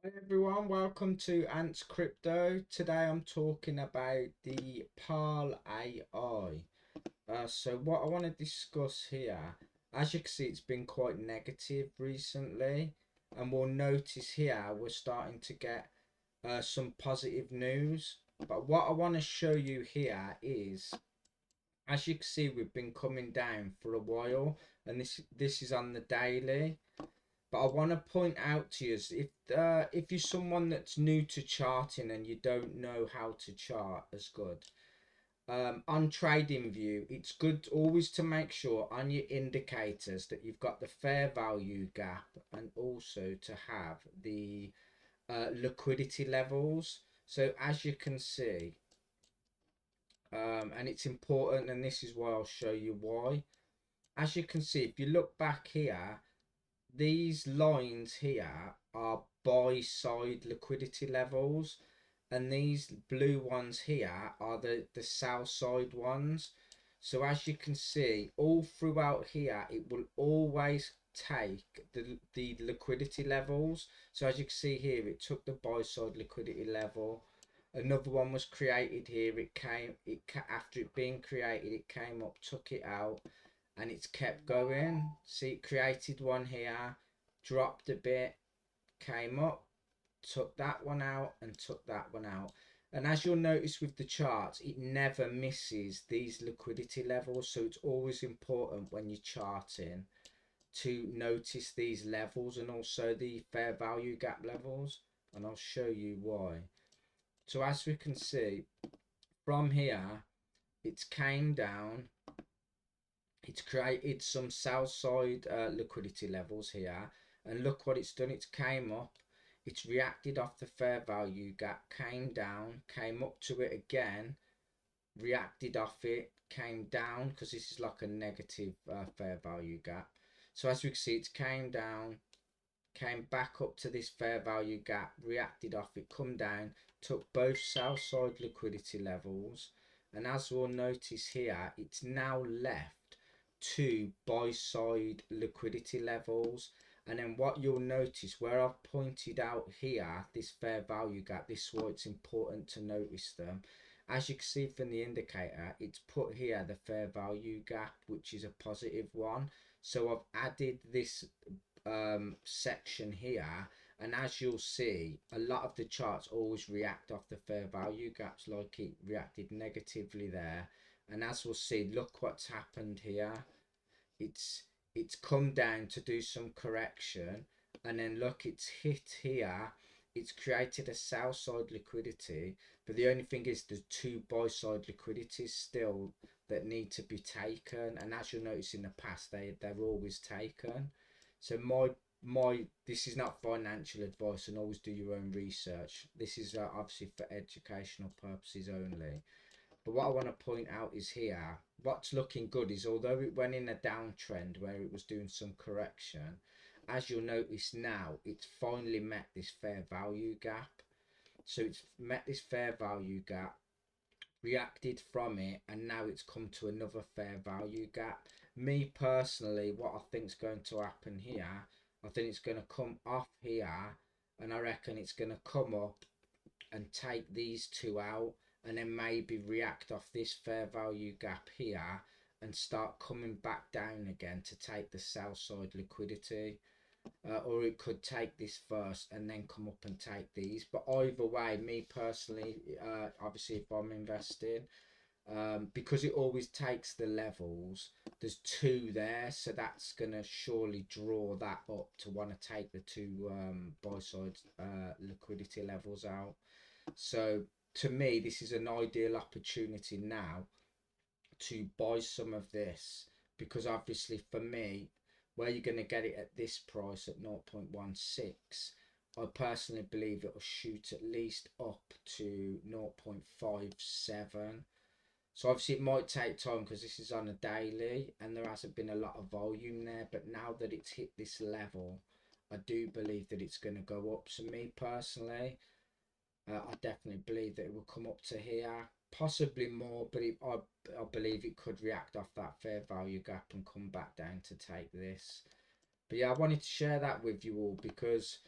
Hi everyone, welcome to Ants Crypto. Today I'm talking about the PAALl AI. So what I want to discuss here, as you can see, it's been quite negative recently, and we'll notice here we're starting to get some positive news. But what I want to show you here is, as you can see, we've been coming down for a while, and this is on the daily. But I want to point out to you is if you're someone that's new to charting and you don't know how to chart as good, on TradingView, it's good always to make sure on your indicators that you've got the fair value gap and also to have the liquidity levels. So as you can see, and it's important, and this is why I'll show you why. As you can see, if you look back here, these lines here are buy side liquidity levels, and these blue ones here are the sell side ones. So as you can see, all throughout here, it will always take the liquidity levels. So as you can see here, it took the buy side liquidity level. Another one was created here. After it being created, it came up, took it out, and it's kept going. See, it created one here, dropped a bit, came up, took that one out, and took that one out. And as you'll notice with the charts, it never misses these liquidity levels. So it's always important when you're charting to notice these levels and also the fair value gap levels. And I'll show you why. So as we can see from here, it's came down, it's created some sell side liquidity levels here, and look what it's done. It's came up, it's reacted off the fair value gap, came down, came up to it again, reacted off it, came down because this is like a negative fair value gap. So as we can see, it's came down, came back up to this fair value gap, reacted off it, come down, took both sell side liquidity levels, and as we'll notice here, it's now left two buy side liquidity levels. And then what you'll notice where I've pointed out here, this fair value gap, this is why it's important to notice them. As you can see from the indicator, it's put here the fair value gap, which is a positive one. So I've added this section here, and as you'll see, a lot of the charts always react off the fair value gaps, like it reacted negatively there. And as we'll see, look what's happened here. It's come down to do some correction, and then look, it's hit here, it's created a sell side liquidity, but the only thing is there's two buy side liquidities still that need to be taken, and as you'll notice in the past, they're always taken. So my this is not financial advice, and always do your own research. This is obviously for educational purposes only. But what I want to point out is here, what's looking good is although it went in a downtrend where it was doing some correction, as you'll notice now, it's finally met this fair value gap. So it's met this fair value gap, reacted from it, and now it's come to another fair value gap. Me personally, what I think is going to happen here, I think it's going to come off here, and I reckon it's going to come up and take these two out, and then maybe react off this fair value gap here and start coming back down again to take the sell side liquidity. Or it could take this first and then come up and take these. But either way, me personally, obviously if I'm investing, because it always takes the levels, there's two there, so that's gonna surely draw that up to want to take the two buy side liquidity levels out. So to me, this is an ideal opportunity now to buy some of this, because obviously for me, where you're going to get it at this price at 0.16, I personally believe it will shoot at least up to 0.57. So obviously it might take time because this is on a daily and there hasn't been a lot of volume there, but now that it's hit this level, I do believe that it's going to go up. So me personally, I definitely believe that it will come up to here, possibly more, but I believe it could react off that fair value gap and come back down to take this. But yeah, I wanted to share that with you all because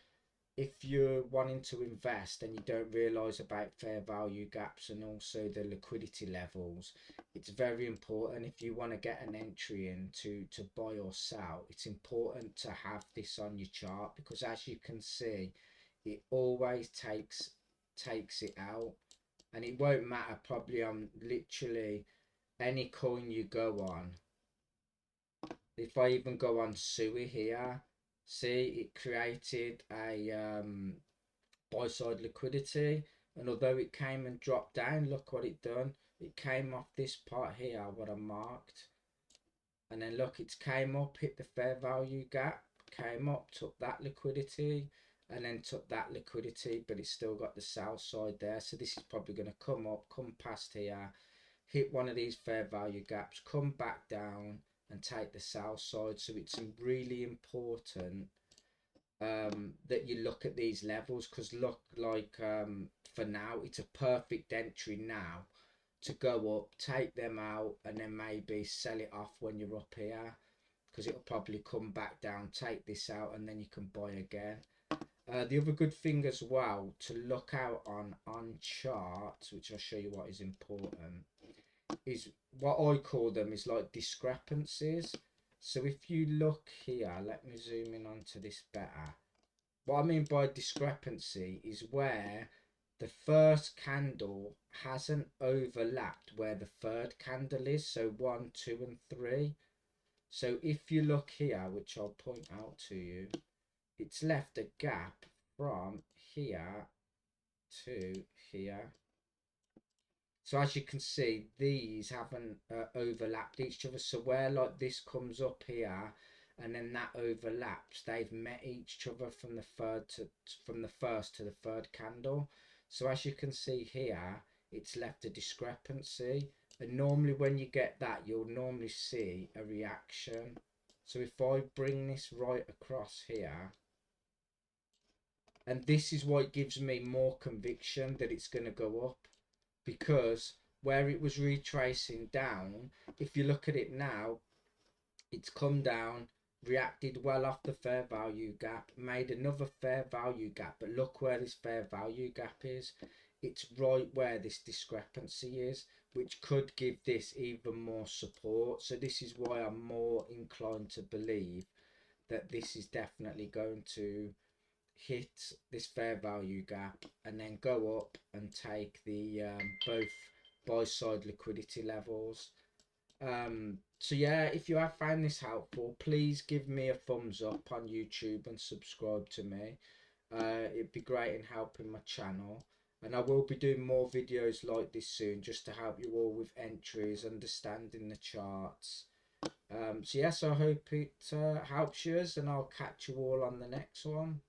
if you're wanting to invest and you don't realize about fair value gaps and also the liquidity levels, it's very important if you want to get an entry in to buy or sell. It's important to have this on your chart, because as you can see, it always takes it out, and it won't matter probably on literally any coin you go on. If I even go on SUI here, see it created a buy side liquidity, and although it came and dropped down, look what it done. It came off this part here, what I marked, and then look, it came up, hit the fair value gap, came up, took that liquidity, and then took that liquidity, but it's still got the sell side there. So this is probably going to come up, come past here, hit one of these fair value gaps, come back down and take the sell side. So it's really important that you look at these levels, because look, like for now it's a perfect entry now to go up, take them out, and then maybe sell it off when you're up here, because it'll probably come back down, take this out, and then you can buy again. The other good thing as well to look out on charts, which I'll show you what is important, is what I call them is like discrepancies. So if you look here, let me zoom in onto this better. What I mean by discrepancy is where the first candle hasn't overlapped where the third candle is, so 1, 2 and 3. So if you look here, which I'll point out to you, it's left a gap from here to here. So as you can see, these haven't overlapped each other. So where like this comes up here and then that overlaps, they've met each other from the first to the third candle. So as you can see here, it's left a discrepancy. And normally when you get that, you'll normally see a reaction. So if I bring this right across here, and this is what gives me more conviction that it's going to go up, because where it was retracing down, if you look at it now, it's come down, reacted well off the fair value gap, made another fair value gap, but look where this fair value gap is. It's right where this discrepancy is, which could give this even more support. So this is why I'm more inclined to believe that this is definitely going to hit this fair value gap and then go up and take the both buy side liquidity levels. So yeah, if you have found this helpful, please give me a thumbs up on YouTube and subscribe to me. It'd be great in helping my channel, and I will be doing more videos like this soon, just to help you all with entries, understanding the charts. So yes, I hope it helps you, and I'll catch you all on the next one.